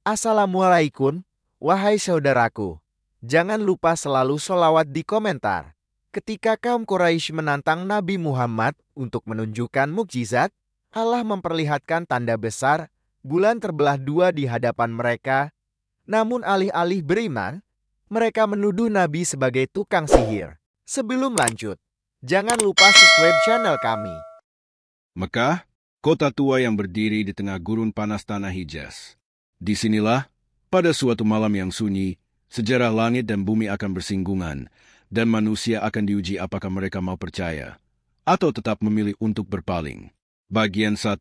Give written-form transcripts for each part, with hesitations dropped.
Assalamualaikum, wahai saudaraku. Jangan lupa selalu sholawat di komentar. Ketika kaum Quraisy menantang Nabi Muhammad untuk menunjukkan mukjizat, Allah memperlihatkan tanda besar, bulan terbelah dua di hadapan mereka. Namun alih-alih beriman, mereka menuduh Nabi sebagai tukang sihir. Sebelum lanjut, jangan lupa subscribe channel kami. Mekah, kota tua yang berdiri di tengah gurun panas tanah Hijaz. Disinilah, pada suatu malam yang sunyi, sejarah langit dan bumi akan bersinggungan, dan manusia akan diuji apakah mereka mau percaya, atau tetap memilih untuk berpaling. Bagian 1.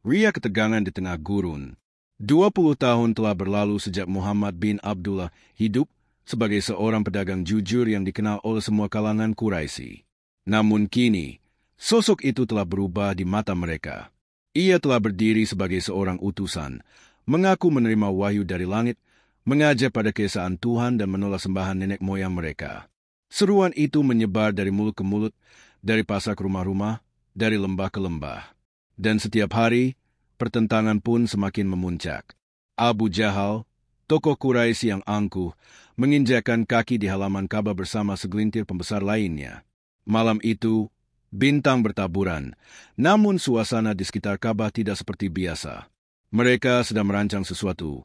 Ria ketegangan di tengah gurun. 20 tahun telah berlalu sejak Muhammad bin Abdullah hidup sebagai seorang pedagang jujur yang dikenal oleh semua kalangan Quraisy. Namun kini, sosok itu telah berubah di mata mereka. Ia telah berdiri sebagai seorang utusan, mengaku menerima wahyu dari langit, mengajak pada keesaan Tuhan dan menolak sembahan nenek moyang mereka. Seruan itu menyebar dari mulut ke mulut, dari pasar ke rumah-rumah, dari lembah ke lembah. Dan setiap hari, pertentangan pun semakin memuncak. Abu Jahal, tokoh Quraisy yang angkuh, menginjakkan kaki di halaman Ka'bah bersama segelintir pembesar lainnya. Malam itu, bintang bertaburan, namun suasana di sekitar Ka'bah tidak seperti biasa. Mereka sedang merancang sesuatu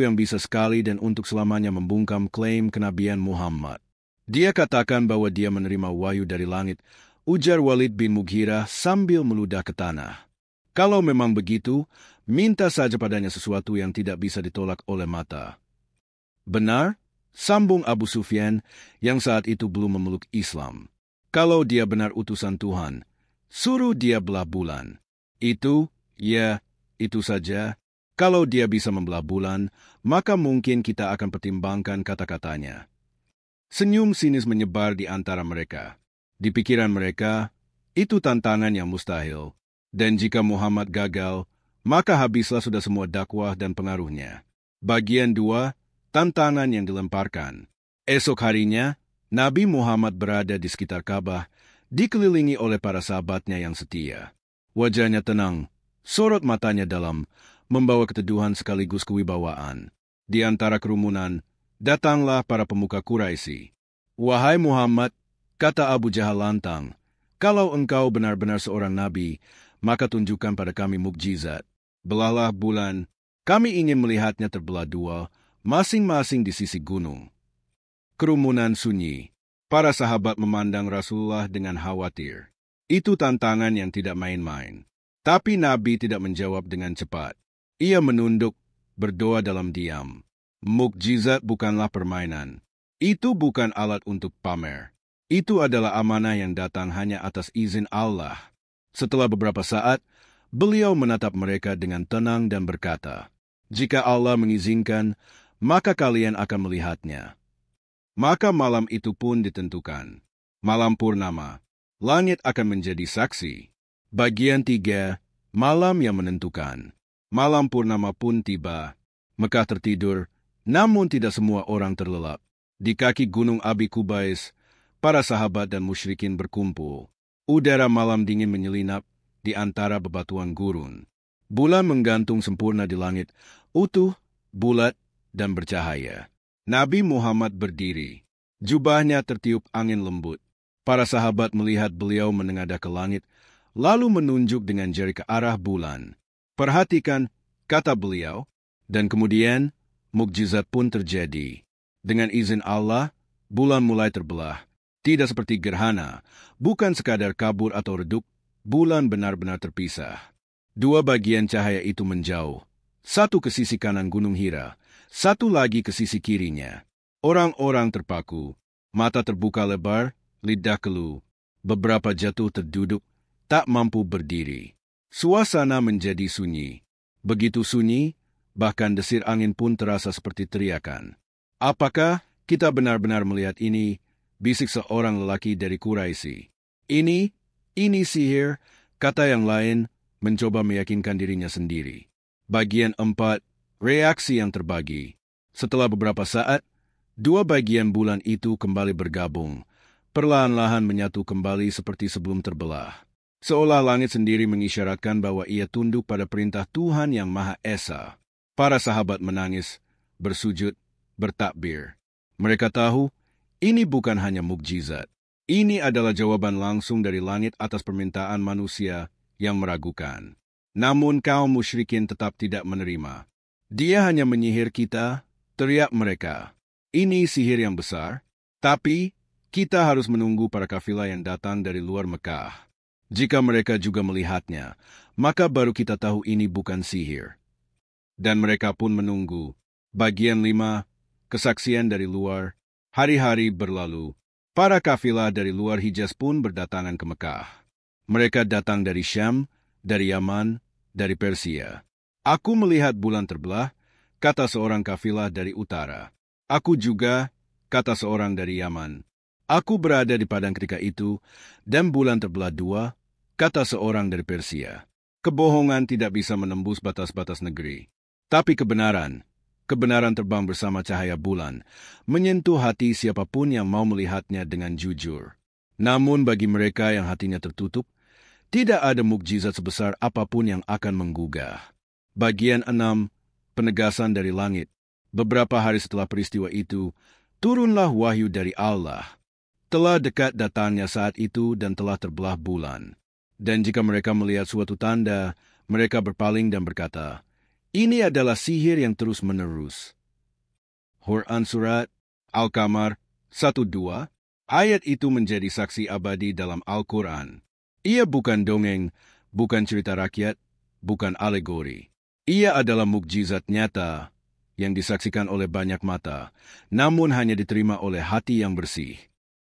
yang bisa sekali dan untuk selamanya membungkam klaim kenabian Muhammad. Dia katakan bahwa dia menerima wahyu dari langit, ujar Walid bin Mughirah sambil meludah ke tanah. Kalau memang begitu, minta saja padanya sesuatu yang tidak bisa ditolak oleh mata. Benar, sambung Abu Sufyan, yang saat itu belum memeluk Islam. Kalau dia benar utusan Tuhan, suruh dia belah bulan. Itu saja. Kalau dia bisa membelah bulan, maka mungkin kita akan pertimbangkan kata-katanya. Senyum sinis menyebar di antara mereka. Di pikiran mereka, itu tantangan yang mustahil. Dan jika Muhammad gagal, maka habislah sudah semua dakwah dan pengaruhnya. Bagian 2, tantangan yang dilemparkan. Esok harinya, Nabi Muhammad berada di sekitar Ka'bah, dikelilingi oleh para sahabatnya yang setia. Wajahnya tenang, sorot matanya dalam, membawa keteduhan sekaligus kewibawaan. Di antara kerumunan, datanglah para pemuka Quraisy. "Wahai Muhammad," kata Abu Jahal lantang, "kalau engkau benar-benar seorang nabi, maka tunjukkan pada kami mukjizat. Belahlah bulan, kami ingin melihatnya terbelah dua, masing-masing di sisi gunung." Kerumunan sunyi. Para sahabat memandang Rasulullah dengan khawatir. Itu tantangan yang tidak main-main. Tapi Nabi tidak menjawab dengan cepat. Ia menunduk, berdoa dalam diam. Mukjizat bukanlah permainan. Itu bukan alat untuk pamer. Itu adalah amanah yang datang hanya atas izin Allah. Setelah beberapa saat, beliau menatap mereka dengan tenang dan berkata, "Jika Allah mengizinkan, maka kalian akan melihatnya." Maka malam itu pun ditentukan. Malam purnama. Langit akan menjadi saksi. Bagian 3, malam yang menentukan. Malam purnama pun tiba. Mekah tertidur, namun tidak semua orang terlelap. Di kaki gunung Abi Kubais, para sahabat dan musyrikin berkumpul. Udara malam dingin menyelinap di antara bebatuan gurun. Bulan menggantung sempurna di langit, utuh, bulat, dan bercahaya. Nabi Muhammad berdiri. Jubahnya tertiup angin lembut. Para sahabat melihat beliau menengadah ke langit, lalu menunjuk dengan jari ke arah bulan. "Perhatikan," kata beliau, dan kemudian mukjizat pun terjadi. Dengan izin Allah, bulan mulai terbelah. Tidak seperti gerhana, bukan sekadar kabur atau redup, bulan benar-benar terpisah. Dua bagian cahaya itu menjauh. Satu ke sisi kanan Gunung Hira, satu lagi ke sisi kirinya. Orang-orang terpaku, mata terbuka lebar, lidah keluh. Beberapa jatuh terduduk, tak mampu berdiri. Suasana menjadi sunyi. Begitu sunyi, bahkan desir angin pun terasa seperti teriakan. "Apakah kita benar-benar melihat ini?" bisik seorang lelaki dari Quraisy. Ini sihir," kata yang lain, mencoba meyakinkan dirinya sendiri. Bagian 4, reaksi yang terbagi. Setelah beberapa saat, dua bagian bulan itu kembali bergabung, perlahan-lahan menyatu kembali seperti sebelum terbelah. Seolah langit sendiri mengisyaratkan bahwa ia tunduk pada perintah Tuhan yang Maha Esa. Para sahabat menangis, bersujud, bertakbir. Mereka tahu, ini bukan hanya mukjizat. Ini adalah jawaban langsung dari langit atas permintaan manusia yang meragukan. Namun kaum musyrikin tetap tidak menerima. Dia hanya menyihir kita, teriak mereka. Ini sihir yang besar, tapi kita harus menunggu para kafilah yang datang dari luar Mekah. Jika mereka juga melihatnya, maka baru kita tahu ini bukan sihir. Dan mereka pun menunggu. Bagian 5, kesaksian dari luar. Hari-hari berlalu. Para kafilah dari luar Hijaz pun berdatangan ke Mekah. Mereka datang dari Syam, dari Yaman, dari Persia. Aku melihat bulan terbelah, kata seorang kafilah dari utara. Aku juga, kata seorang dari Yaman. Aku berada di padang ketika itu, dan bulan terbelah 2, kata seorang dari Persia. Kebohongan tidak bisa menembus batas-batas negeri. Tapi kebenaran terbang bersama cahaya bulan, menyentuh hati siapapun yang mau melihatnya dengan jujur. Namun bagi mereka yang hatinya tertutup, tidak ada mukjizat sebesar apapun yang akan menggugah. Bagian 6, penegasan dari langit. Beberapa hari setelah peristiwa itu, turunlah wahyu dari Allah. Telah dekat datangnya saat itu dan telah terbelah bulan. Dan jika mereka melihat suatu tanda, mereka berpaling dan berkata, ini adalah sihir yang terus-menerus. Quran Surat Al-Qamar 1-2, ayat itu menjadi saksi abadi dalam Al-Quran. Ia bukan dongeng, bukan cerita rakyat, bukan alegori. Ia adalah mukjizat nyata yang disaksikan oleh banyak mata, namun hanya diterima oleh hati yang bersih.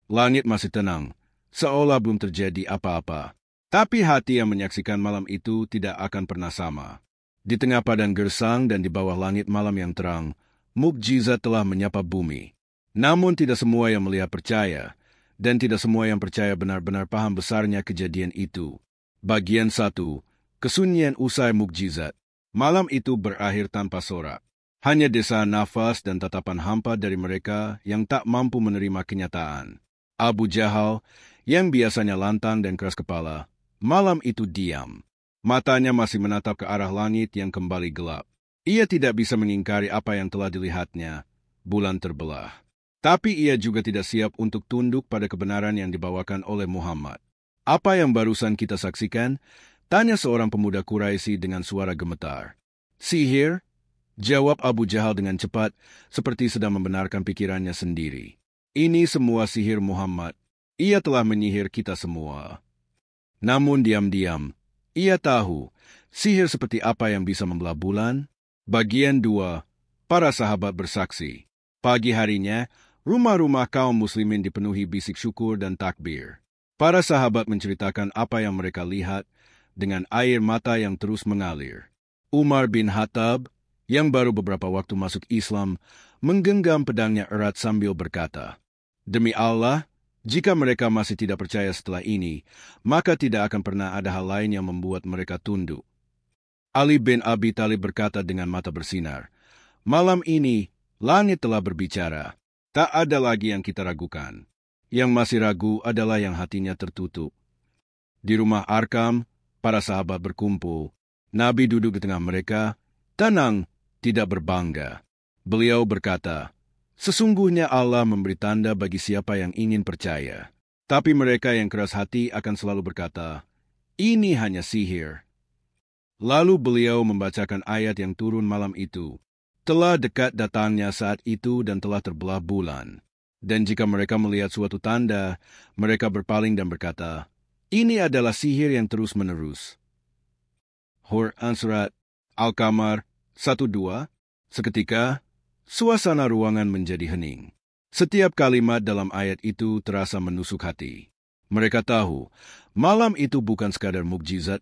Langit masih tenang, seolah belum terjadi apa-apa. Tapi hati yang menyaksikan malam itu tidak akan pernah sama. Di tengah padang gersang dan di bawah langit malam yang terang, mukjizat telah menyapa bumi. Namun tidak semua yang melihat percaya, dan tidak semua yang percaya benar-benar paham besarnya kejadian itu. Bagian 1, kesunyian usai mukjizat. Malam itu berakhir tanpa sorak. Hanya desa nafas dan tatapan hampa dari mereka yang tak mampu menerima kenyataan. Abu Jahal, yang biasanya lantang dan keras kepala, malam itu diam. Matanya masih menatap ke arah langit yang kembali gelap. Ia tidak bisa mengingkari apa yang telah dilihatnya, bulan terbelah. Tapi ia juga tidak siap untuk tunduk pada kebenaran yang dibawakan oleh Muhammad. Apa yang barusan kita saksikan? Tanya seorang pemuda Quraisy dengan suara gemetar. Sihir? Jawab Abu Jahal dengan cepat, seperti sedang membenarkan pikirannya sendiri. Ini semua sihir Muhammad. Ia telah menyihir kita semua. Namun diam-diam, ia tahu sihir seperti apa yang bisa membelah bulan. Bagian 2, para sahabat bersaksi. Pagi harinya, rumah-rumah kaum muslimin dipenuhi bisik syukur dan takbir. Para sahabat menceritakan apa yang mereka lihat dengan air mata yang terus mengalir. Umar bin Khattab, yang baru beberapa waktu masuk Islam, menggenggam pedangnya erat sambil berkata, demi Allah, jika mereka masih tidak percaya setelah ini, maka tidak akan pernah ada hal lain yang membuat mereka tunduk. Ali bin Abi Thalib berkata dengan mata bersinar, malam ini, langit telah berbicara. Tak ada lagi yang kita ragukan. Yang masih ragu adalah yang hatinya tertutup. Di rumah Arkam, para sahabat berkumpul. Nabi duduk di tengah mereka, tenang, tidak berbangga. Beliau berkata, sesungguhnya Allah memberi tanda bagi siapa yang ingin percaya. Tapi mereka yang keras hati akan selalu berkata, ini hanya sihir. Lalu beliau membacakan ayat yang turun malam itu. Telah dekat datangnya saat itu dan telah terbelah bulan. Dan jika mereka melihat suatu tanda, mereka berpaling dan berkata, ini adalah sihir yang terus-menerus. Quran Surat Al-Qamar 1-2, seketika, suasana ruangan menjadi hening. Setiap kalimat dalam ayat itu terasa menusuk hati. Mereka tahu, malam itu bukan sekadar mukjizat,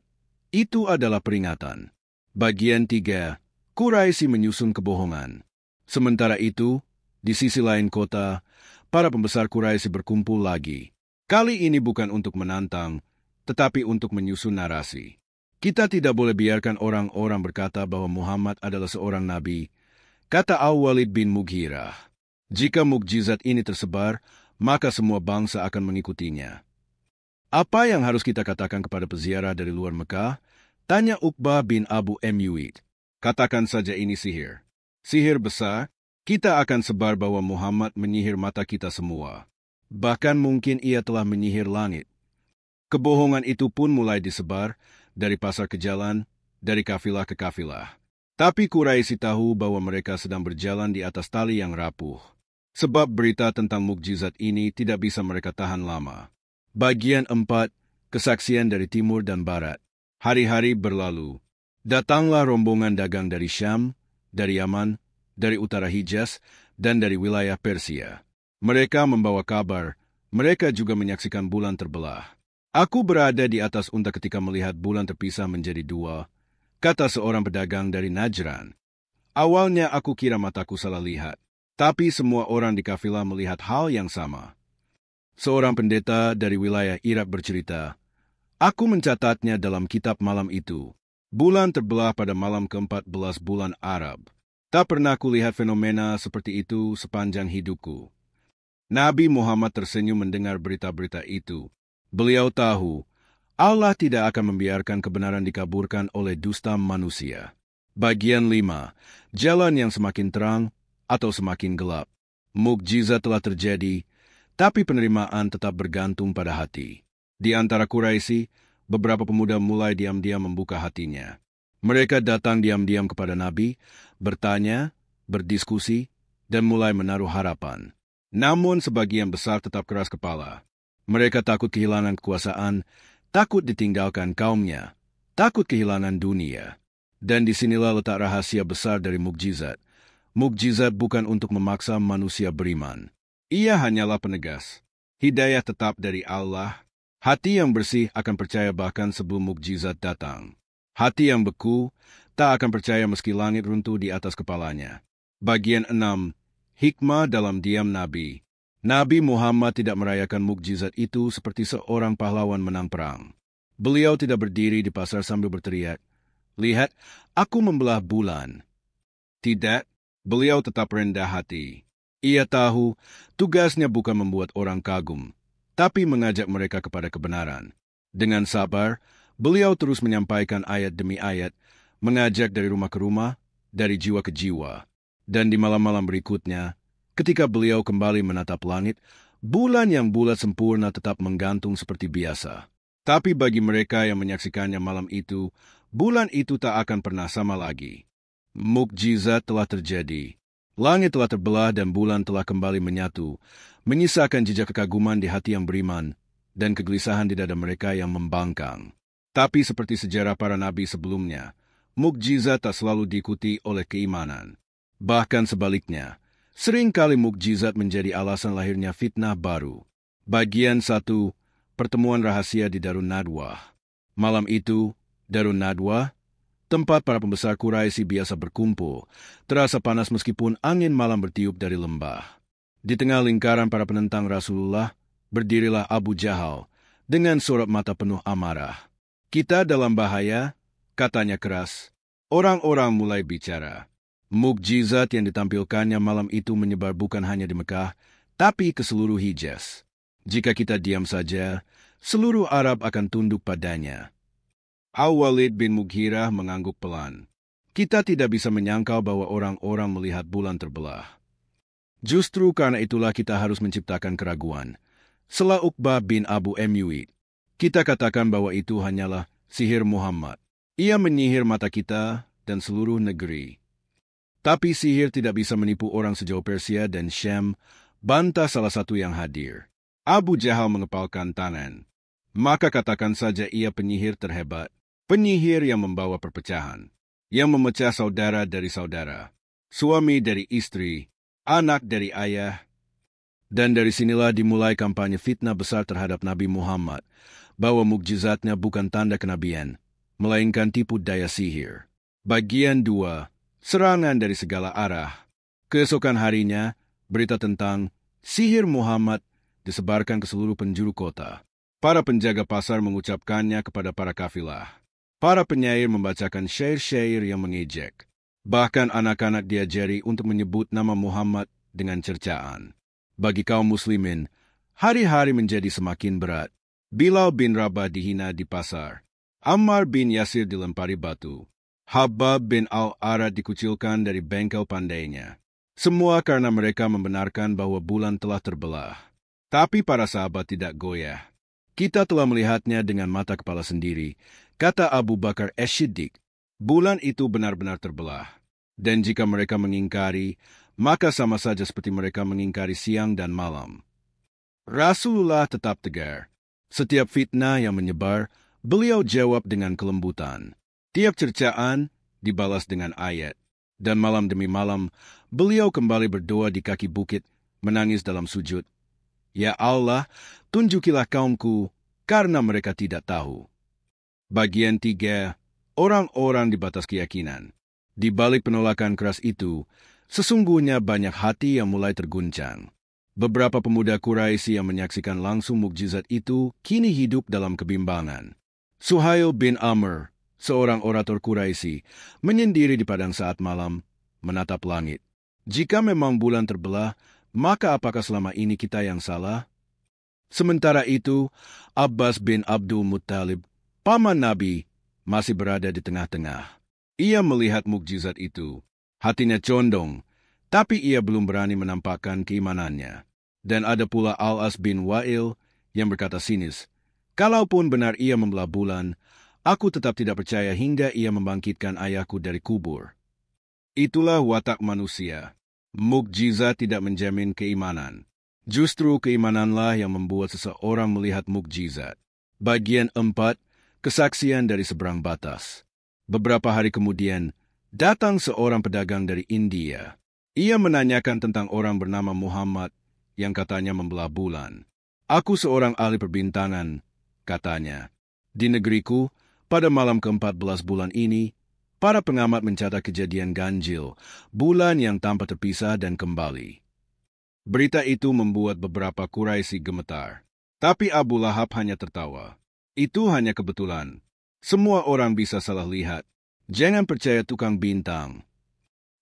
itu adalah peringatan. Bagian 3, Quraisy menyusun kebohongan. Sementara itu, di sisi lain kota, para pembesar Quraisy berkumpul lagi. Kali ini bukan untuk menantang, tetapi untuk menyusun narasi. Kita tidak boleh biarkan orang-orang berkata bahwa Muhammad adalah seorang nabi, kata Al-Walid bin Mughirah. Jika mukjizat ini tersebar, maka semua bangsa akan mengikutinya. Apa yang harus kita katakan kepada peziarah dari luar Mekah? Tanya Uqbah bin Abu Mu'ayth. Katakan saja ini sihir. Sihir besar, kita akan sebar bahwa Muhammad menyihir mata kita semua. Bahkan mungkin ia telah menyihir langit. Kebohongan itu pun mulai disebar dari pasar ke jalan, dari kafilah ke kafilah. Tapi Quraisy tahu bahwa mereka sedang berjalan di atas tali yang rapuh. Sebab berita tentang mukjizat ini tidak bisa mereka tahan lama. Bagian 4, kesaksian dari timur dan barat. Hari-hari berlalu. Datanglah rombongan dagang dari Syam, dari Yaman, dari utara Hijaz, dan dari wilayah Persia. Mereka membawa kabar, mereka juga menyaksikan bulan terbelah. Aku berada di atas unta ketika melihat bulan terpisah menjadi 2, kata seorang pedagang dari Najran. Awalnya aku kira mataku salah lihat, tapi semua orang di kafilah melihat hal yang sama. Seorang pendeta dari wilayah Irak bercerita, aku mencatatnya dalam kitab malam itu. Bulan terbelah pada malam ke-14 bulan Arab. Tak pernah kulihat fenomena seperti itu sepanjang hidupku. Nabi Muhammad tersenyum mendengar berita-berita itu. Beliau tahu, Allah tidak akan membiarkan kebenaran dikaburkan oleh dusta manusia. Bagian 5. Jalan yang semakin terang atau semakin gelap. Mukjizat telah terjadi, tapi penerimaan tetap bergantung pada hati. Di antara Quraisy, beberapa pemuda mulai diam-diam membuka hatinya. Mereka datang diam-diam kepada Nabi, bertanya, berdiskusi, dan mulai menaruh harapan. Namun sebagian besar tetap keras kepala. Mereka takut kehilangan kekuasaan, takut ditinggalkan kaumnya, takut kehilangan dunia. Dan disinilah letak rahasia besar dari mukjizat. Mukjizat bukan untuk memaksa manusia beriman. Ia hanyalah penegas. Hidayah tetap dari Allah. Hati yang bersih akan percaya bahkan sebelum mukjizat datang. Hati yang beku tak akan percaya meski langit runtuh di atas kepalanya. Bagian 6. Hikmah dalam diam Nabi. Nabi Muhammad tidak merayakan mukjizat itu seperti seorang pahlawan menang perang. Beliau tidak berdiri di pasar sambil berteriak, "Lihat, aku membelah bulan." Tidak, beliau tetap rendah hati. Ia tahu tugasnya bukan membuat orang kagum, tapi mengajak mereka kepada kebenaran. Dengan sabar, beliau terus menyampaikan ayat demi ayat, mengajak dari rumah ke rumah, dari jiwa ke jiwa. Dan di malam-malam berikutnya, ketika beliau kembali menatap langit, bulan yang bulat sempurna tetap menggantung seperti biasa. Tapi bagi mereka yang menyaksikannya malam itu, bulan itu tak akan pernah sama lagi. Mukjizat telah terjadi. Langit telah terbelah dan bulan telah kembali menyatu, menyisakan jejak kekaguman di hati yang beriman dan kegelisahan di dada mereka yang membangkang. Tapi seperti sejarah para nabi sebelumnya, mukjizat tak selalu diikuti oleh keimanan. Bahkan sebaliknya, seringkali mukjizat menjadi alasan lahirnya fitnah baru. Bagian 1. Pertemuan rahasia di Darun Nadwah. Malam itu, Darun Nadwah, tempat para pembesar Quraisy biasa berkumpul, terasa panas meskipun angin malam bertiup dari lembah. Di tengah lingkaran para penentang Rasulullah, berdirilah Abu Jahal dengan sorot mata penuh amarah. "Kita dalam bahaya," katanya keras. Orang-orang mulai bicara. Mukjizat yang ditampilkannya malam itu menyebar bukan hanya di Mekah, tapi ke seluruh Hijaz. Jika kita diam saja, seluruh Arab akan tunduk padanya. Al-Walid bin Mughirah mengangguk pelan. Kita tidak bisa menyangkal bahwa orang-orang melihat bulan terbelah. Justru karena itulah kita harus menciptakan keraguan. Sela Uqbah bin Abu Mu'ayth. Kita katakan bahwa itu hanyalah sihir Muhammad. Ia menyihir mata kita dan seluruh negeri. Tapi sihir tidak bisa menipu orang sejauh Persia dan Syam, bantah salah satu yang hadir. Abu Jahal mengepalkan tangan. Maka katakan saja ia penyihir terhebat. Penyihir yang membawa perpecahan, yang memecah saudara dari saudara, suami dari istri, anak dari ayah. Dan dari sinilah dimulai kampanye fitnah besar terhadap Nabi Muhammad, bahwa mukjizatnya bukan tanda kenabian, melainkan tipu daya sihir. Bagian 2. Serangan dari segala arah. Keesokan harinya, berita tentang sihir Muhammad disebarkan ke seluruh penjuru kota. Para penjaga pasar mengucapkannya kepada para kafilah. Para penyair membacakan syair-syair yang mengejek. Bahkan anak-anak diajari untuk menyebut nama Muhammad dengan cercaan. Bagi kaum muslimin, hari-hari menjadi semakin berat. Bilal bin Rabah dihina di pasar. Ammar bin Yasir dilempari batu. Habab bin Al-Arad dikucilkan dari bengkel pandainya. Semua karena mereka membenarkan bahwa bulan telah terbelah. Tapi para sahabat tidak goyah. Kita telah melihatnya dengan mata kepala sendiri, kata Abu Bakar As-Siddiq. Bulan itu benar-benar terbelah. Dan jika mereka mengingkari, maka sama saja seperti mereka mengingkari siang dan malam. Rasulullah tetap tegar. Setiap fitnah yang menyebar, beliau jawab dengan kelembutan. Tiap cercaan dibalas dengan ayat. Dan malam demi malam, beliau kembali berdoa di kaki bukit, menangis dalam sujud. Ya Allah, tunjukilah kaumku, karena mereka tidak tahu. Bagian 3, orang-orang di batas keyakinan. Di balik penolakan keras itu, sesungguhnya banyak hati yang mulai terguncang. Beberapa pemuda Quraisy yang menyaksikan langsung mukjizat itu kini hidup dalam kebimbangan. Suhail bin Amr, seorang orator Quraisy, menyendiri di padang saat malam, menatap langit. Jika memang bulan terbelah, maka apakah selama ini kita yang salah? Sementara itu, Abbas bin Abdul Muttalib, paman Nabi, masih berada di tengah-tengah. Ia melihat mukjizat itu. Hatinya condong, tapi ia belum berani menampakkan keimanannya. Dan ada pula Al-As bin Wa'il yang berkata sinis, kalaupun benar ia membelah bulan, aku tetap tidak percaya hingga ia membangkitkan ayahku dari kubur. Itulah watak manusia. Mukjizat tidak menjamin keimanan. Justru keimananlah yang membuat seseorang melihat mukjizat. Bagian 4, kesaksian dari seberang batas. Beberapa hari kemudian, datang seorang pedagang dari India. Ia menanyakan tentang orang bernama Muhammad yang katanya membelah bulan. Aku seorang ahli perbintangan, katanya. Di negeriku, pada malam ke-14 bulan ini, para pengamat mencatat kejadian ganjil, bulan yang tanpa terpisah dan kembali. Berita itu membuat beberapa Quraisy gemetar. Tapi Abu Lahab hanya tertawa. Itu hanya kebetulan. Semua orang bisa salah lihat. Jangan percaya tukang bintang.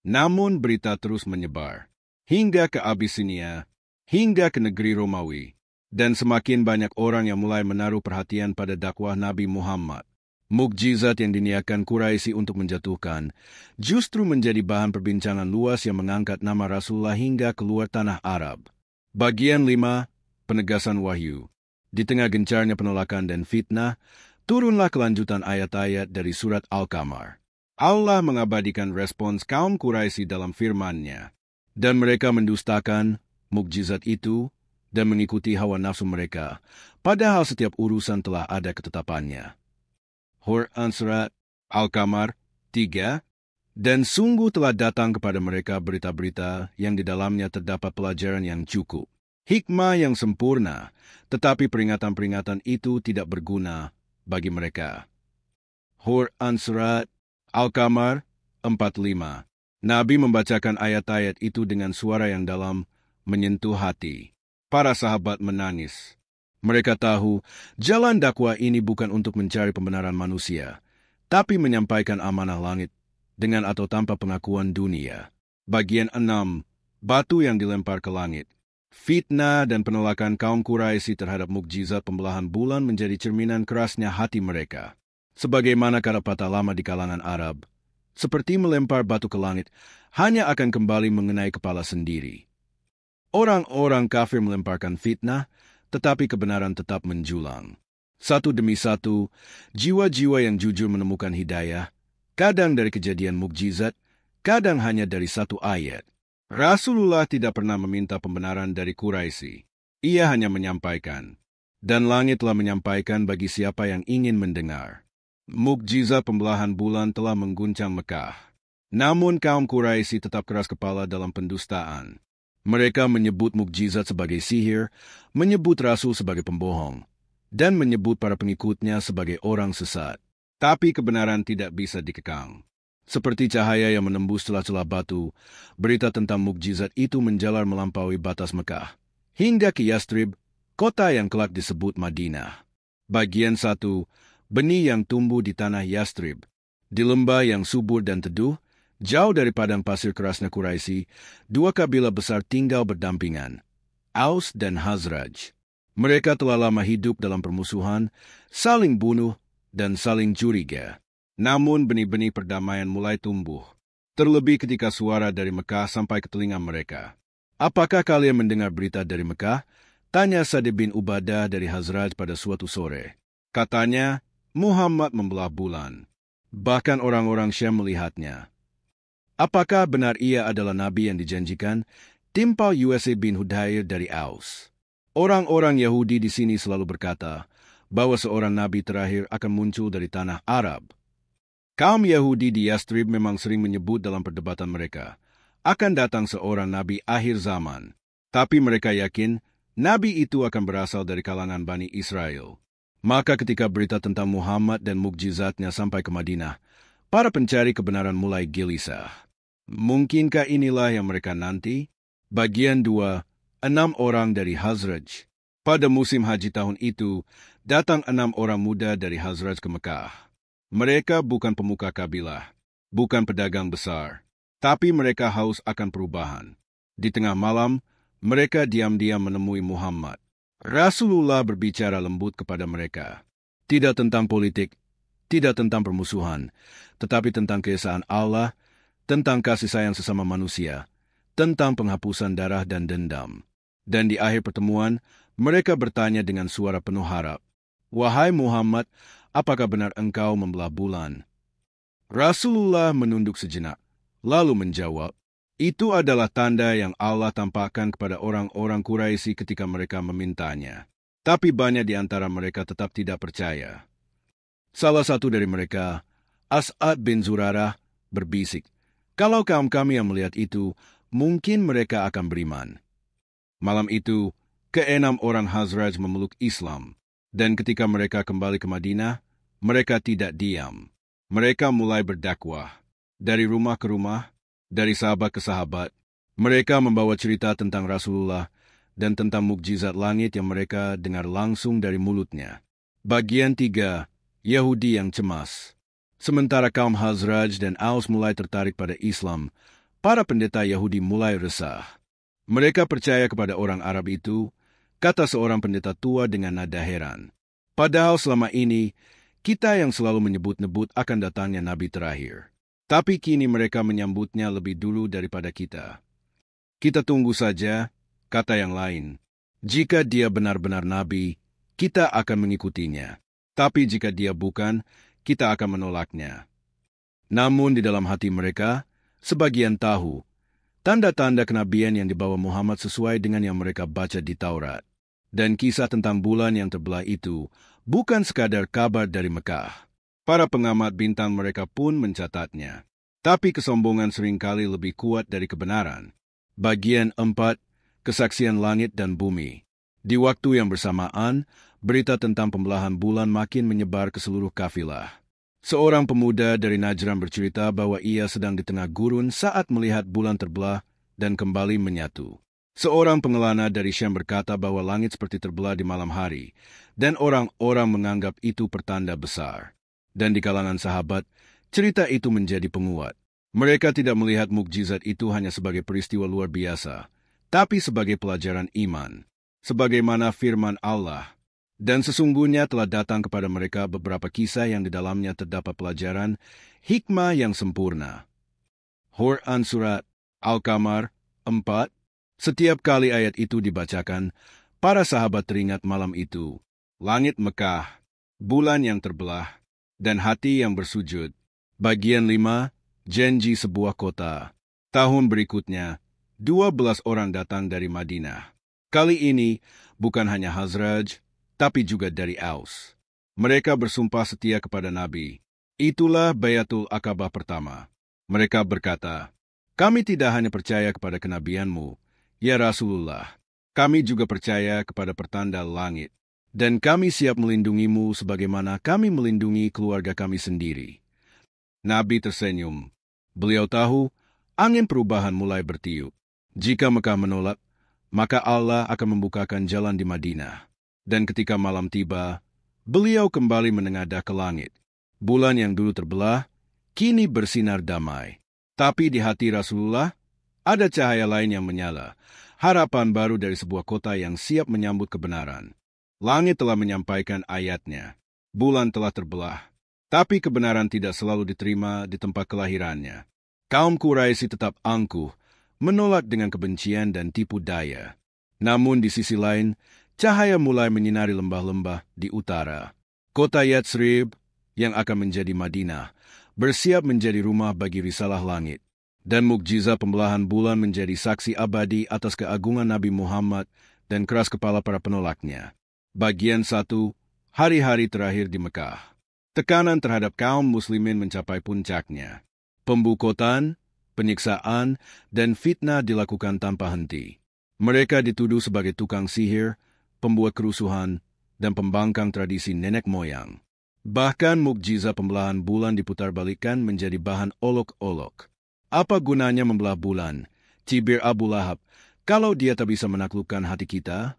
Namun berita terus menyebar. Hingga ke Abisinia, hingga ke negeri Romawi. Dan semakin banyak orang yang mulai menaruh perhatian pada dakwah Nabi Muhammad. Mukjizat yang diniatkan Quraisy untuk menjatuhkan, justru menjadi bahan perbincangan luas yang mengangkat nama Rasulullah hingga keluar tanah Arab. Bagian 5, penegasan wahyu. Di tengah gencarnya penolakan dan fitnah, turunlah kelanjutan ayat-ayat dari surat Al-Qamar. Allah mengabadikan respons kaum Quraisy dalam firman-Nya. Dan mereka mendustakan mukjizat itu dan mengikuti hawa nafsu mereka, padahal setiap urusan telah ada ketetapannya. Quran Surat Al-Qamar 3. Dan sungguh telah datang kepada mereka berita-berita yang di dalamnya terdapat pelajaran yang cukup. Hikmah yang sempurna, tetapi peringatan-peringatan itu tidak berguna bagi mereka. Quran Surat Al-Qamar 45. Nabi membacakan ayat-ayat itu dengan suara yang dalam, menyentuh hati. Para sahabat menangis. Mereka tahu jalan dakwah ini bukan untuk mencari pembenaran manusia, tapi menyampaikan amanah langit dengan atau tanpa pengakuan dunia. Bagian 6. Batu yang dilempar ke langit. Fitnah dan penolakan kaum Quraisy terhadap mukjizat pembelahan bulan menjadi cerminan kerasnya hati mereka. Sebagaimana kata patah lama di kalangan Arab, seperti melempar batu ke langit, hanya akan kembali mengenai kepala sendiri. Orang-orang kafir melemparkan fitnah, tetapi kebenaran tetap menjulang. Satu demi satu, jiwa-jiwa yang jujur menemukan hidayah, kadang dari kejadian mukjizat, kadang hanya dari satu ayat. Rasulullah tidak pernah meminta pembenaran dari Quraisy. Ia hanya menyampaikan. Dan langit telah menyampaikan bagi siapa yang ingin mendengar. Mukjizat pembelahan bulan telah mengguncang Mekah. Namun kaum Quraisy tetap keras kepala dalam pendustaan. Mereka menyebut mukjizat sebagai sihir, menyebut Rasul sebagai pembohong, dan menyebut para pengikutnya sebagai orang sesat. Tapi kebenaran tidak bisa dikekang. Seperti cahaya yang menembus celah-celah batu, berita tentang mukjizat itu menjalar melampaui batas Mekah, hingga ke Yastrib, kota yang kelak disebut Madinah. Bagian 1, benih yang tumbuh di tanah Yastrib. Di lembah yang subur dan teduh, jauh dari padang pasir kerasnya Quraisy, dua kabilah besar tinggal berdampingan, Aus dan Hazraj. Mereka telah lama hidup dalam permusuhan, saling bunuh, dan saling curiga. Namun benih-benih perdamaian mulai tumbuh, terlebih ketika suara dari Mekah sampai ke telinga mereka. "Apakah kalian mendengar berita dari Mekah?" tanya Sa'd bin Ubadah dari Hazraj pada suatu sore. Katanya, Muhammad membelah bulan. Bahkan orang-orang Syam melihatnya. Apakah benar ia adalah nabi yang dijanjikan? Timpal USA bin Hudayr dari Aus. Orang-orang Yahudi di sini selalu berkata bahwa seorang nabi terakhir akan muncul dari tanah Arab. Kaum Yahudi di Yastrib memang sering menyebut dalam perdebatan mereka, akan datang seorang nabi akhir zaman. Tapi mereka yakin nabi itu akan berasal dari kalangan Bani Israel. Maka ketika berita tentang Muhammad dan mukjizatnya sampai ke Madinah, para pencari kebenaran mulai gelisah. Mungkinkah inilah yang mereka nanti? Bagian 2, 6 orang dari Hazraj. Pada musim haji tahun itu, datang 6 orang muda dari Hazraj ke Mekah. Mereka bukan pemuka kabilah, bukan pedagang besar, tapi mereka haus akan perubahan. Di tengah malam, mereka diam-diam menemui Muhammad. Rasulullah berbicara lembut kepada mereka. Tidak tentang politik, tidak tentang permusuhan, tetapi tentang keesaan Allah, tentang kasih sayang sesama manusia, tentang penghapusan darah dan dendam. Dan di akhir pertemuan, mereka bertanya dengan suara penuh harap, "Wahai Muhammad, apakah benar engkau membelah bulan?" Rasulullah menunduk sejenak, lalu menjawab, "Itu adalah tanda yang Allah tampakkan kepada orang-orang Quraisy ketika mereka memintanya. Tapi banyak di antara mereka tetap tidak percaya." Salah satu dari mereka, As'ad bin Zurarah, berbisik, "Kalau kaum kami yang melihat itu, mungkin mereka akan beriman." Malam itu, ke-6 orang Hazraj memeluk Islam, dan ketika mereka kembali ke Madinah, mereka tidak diam. Mereka mulai berdakwah. Dari rumah ke rumah, dari sahabat ke sahabat, mereka membawa cerita tentang Rasulullah dan tentang mukjizat langit yang mereka dengar langsung dari mulutnya. Bagian 3, Yahudi yang cemas. Sementara kaum Hazraj dan Aus mulai tertarik pada Islam, para pendeta Yahudi mulai resah. Mereka percaya kepada orang Arab itu, kata seorang pendeta tua dengan nada heran. Padahal selama ini, kita yang selalu menyebut-nebut akan datangnya Nabi terakhir. Tapi kini mereka menyambutnya lebih dulu daripada kita. Kita tunggu saja, kata yang lain. Jika dia benar-benar Nabi, kita akan mengikutinya. Tapi jika dia bukan, kita akan menolaknya. Namun di dalam hati mereka, sebagian tahu, tanda-tanda kenabian yang dibawa Muhammad sesuai dengan yang mereka baca di Taurat. Dan kisah tentang bulan yang terbelah itu bukan sekadar kabar dari Mekah. Para pengamat bintang mereka pun mencatatnya. Tapi kesombongan seringkali lebih kuat dari kebenaran. Bagian 4, kesaksian langit dan bumi. Di waktu yang bersamaan, berita tentang pembelahan bulan makin menyebar ke seluruh kafilah. Seorang pemuda dari Najran bercerita bahwa ia sedang di tengah gurun saat melihat bulan terbelah dan kembali menyatu. Seorang pengelana dari Syam berkata bahwa langit seperti terbelah di malam hari, dan orang-orang menganggap itu pertanda besar. Dan di kalangan sahabat, cerita itu menjadi penguat. Mereka tidak melihat mukjizat itu hanya sebagai peristiwa luar biasa, tapi sebagai pelajaran iman, sebagaimana firman Allah. Dan sesungguhnya telah datang kepada mereka beberapa kisah yang di dalamnya terdapat pelajaran, hikmah yang sempurna. Quran Surat Al-Qamar 4. Setiap kali ayat itu dibacakan, para sahabat teringat malam itu, langit Mekah, bulan yang terbelah, dan hati yang bersujud. Bagian 5, janji sebuah kota. Tahun berikutnya, 12 orang datang dari Madinah. Kali ini, bukan hanya Hazraj, tapi juga dari Aus. Mereka bersumpah setia kepada Nabi. Itulah Bayatul Aqabah pertama. Mereka berkata, "Kami tidak hanya percaya kepada kenabianmu, ya Rasulullah, kami juga percaya kepada pertanda langit. Dan kami siap melindungimu sebagaimana kami melindungi keluarga kami sendiri." Nabi tersenyum. Beliau tahu, angin perubahan mulai bertiup. Jika Mekah menolak, maka Allah akan membukakan jalan di Madinah. Dan ketika malam tiba, beliau kembali menengadah ke langit. Bulan yang dulu terbelah, kini bersinar damai. Tapi di hati Rasulullah, ada cahaya lain yang menyala, harapan baru dari sebuah kota yang siap menyambut kebenaran. Langit telah menyampaikan ayatnya. Bulan telah terbelah. Tapi kebenaran tidak selalu diterima di tempat kelahirannya. Kaum Quraisy tetap angkuh, menolak dengan kebencian dan tipu daya. Namun di sisi lain, cahaya mulai menyinari lembah-lembah di utara. Kota Yatsrib, yang akan menjadi Madinah, bersiap menjadi rumah bagi risalah langit. Dan mukjizat pembelahan bulan menjadi saksi abadi atas keagungan Nabi Muhammad dan keras kepala para penolaknya. Bagian 1. Hari-hari terakhir di Mekah. Tekanan terhadap kaum muslimin mencapai puncaknya. Pembukotan, penyiksaan, dan fitnah dilakukan tanpa henti. Mereka dituduh sebagai tukang sihir, pembuat kerusuhan, dan pembangkang tradisi nenek moyang. Bahkan mukjizat pembelahan bulan diputarbalikkan menjadi bahan olok-olok. Apa gunanya membelah bulan, cibir Abu Lahab, kalau dia tak bisa menaklukkan hati kita?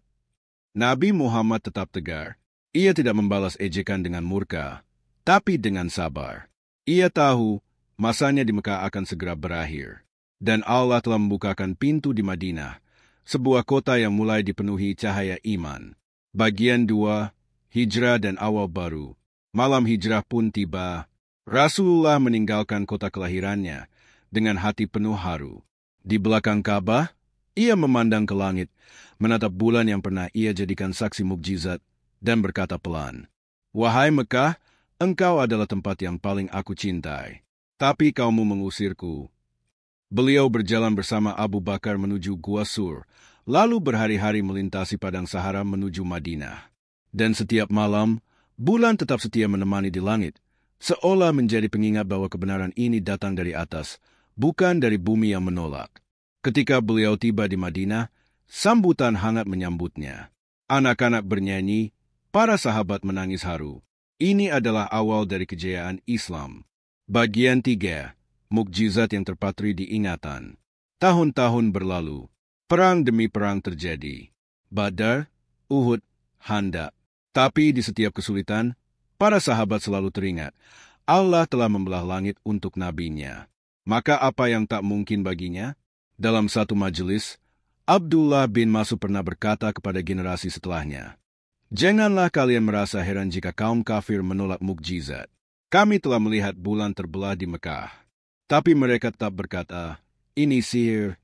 Nabi Muhammad tetap tegar. Ia tidak membalas ejekan dengan murka, tapi dengan sabar. Ia tahu masanya di Mekah akan segera berakhir. Dan Allah telah membukakan pintu di Madinah, sebuah kota yang mulai dipenuhi cahaya iman. Bagian 2, Hijrah dan Awal Baru. Malam hijrah pun tiba. Rasulullah meninggalkan kota kelahirannya dengan hati penuh haru. Di belakang Ka'bah, ia memandang ke langit, menatap bulan yang pernah ia jadikan saksi mukjizat, dan berkata pelan, "Wahai Mekah, engkau adalah tempat yang paling aku cintai. Tapi kaummu mengusirku." Beliau berjalan bersama Abu Bakar menuju Gua Sur, lalu berhari-hari melintasi padang Sahara menuju Madinah. Dan setiap malam, bulan tetap setia menemani di langit, seolah menjadi pengingat bahwa kebenaran ini datang dari atas, bukan dari bumi yang menolak. Ketika beliau tiba di Madinah, sambutan hangat menyambutnya. Anak-anak bernyanyi, para sahabat menangis haru. Ini adalah awal dari kejayaan Islam. Bagian 3. Mukjizat yang terpatri di ingatan. Tahun-tahun berlalu. Perang demi perang terjadi. Badar, Uhud, Khandaq. Tapi di setiap kesulitan, para sahabat selalu teringat, Allah telah membelah langit untuk nabinya. Maka apa yang tak mungkin baginya? Dalam satu majelis, Abdullah bin Mas'ud pernah berkata kepada generasi setelahnya, "Janganlah kalian merasa heran jika kaum kafir menolak mukjizat. Kami telah melihat bulan terbelah di Mekah." Tapi mereka tetap berkata, "Ini sihir."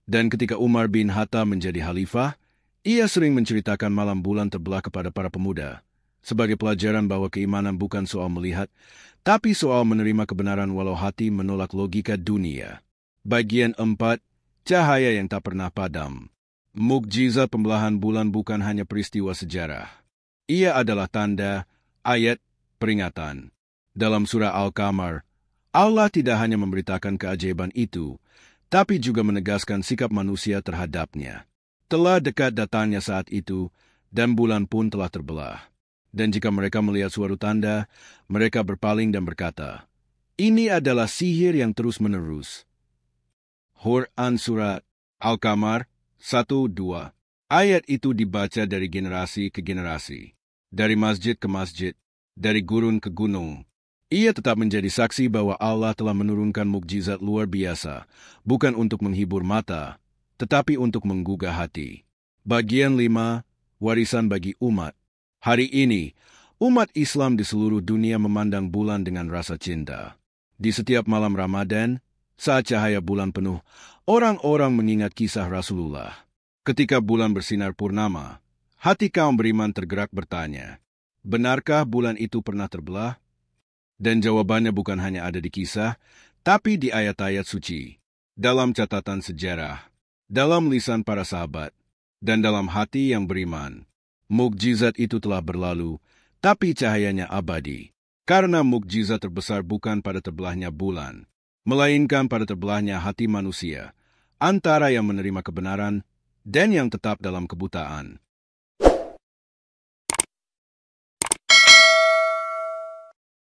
Dan ketika Umar bin Khattab menjadi khalifah, ia sering menceritakan malam bulan terbelah kepada para pemuda, sebagai pelajaran bahwa keimanan bukan soal melihat, tapi soal menerima kebenaran walau hati menolak logika dunia. Bagian 4. Cahaya yang tak pernah padam. Mukjizat pembelahan bulan bukan hanya peristiwa sejarah. Ia adalah tanda, ayat, peringatan. Dalam surah Al-Qamar, Allah tidak hanya memberitakan keajaiban itu, tapi juga menegaskan sikap manusia terhadapnya. Telah dekat datangnya saat itu, dan bulan pun telah terbelah. Dan jika mereka melihat suatu tanda, mereka berpaling dan berkata, "Ini adalah sihir yang terus-menerus." Quran Surat Al-Qamar 1-2. Ayat itu dibaca dari generasi ke generasi, dari masjid ke masjid, dari gurun ke gunung. Ia tetap menjadi saksi bahwa Allah telah menurunkan mukjizat luar biasa, bukan untuk menghibur mata, tetapi untuk menggugah hati. Bagian 5. Warisan bagi umat. Hari ini, umat Islam di seluruh dunia memandang bulan dengan rasa cinta. Di setiap malam Ramadan, saat cahaya bulan penuh, orang-orang mengingat kisah Rasulullah. Ketika bulan bersinar purnama, hati kaum beriman tergerak bertanya, "Benarkah bulan itu pernah terbelah?" Dan jawabannya bukan hanya ada di kisah, tapi di ayat-ayat suci, dalam catatan sejarah, dalam lisan para sahabat, dan dalam hati yang beriman. Mukjizat itu telah berlalu, tapi cahayanya abadi. Karena mukjizat terbesar bukan pada terbelahnya bulan, melainkan pada terbelahnya hati manusia, antara yang menerima kebenaran dan yang tetap dalam kebutaan.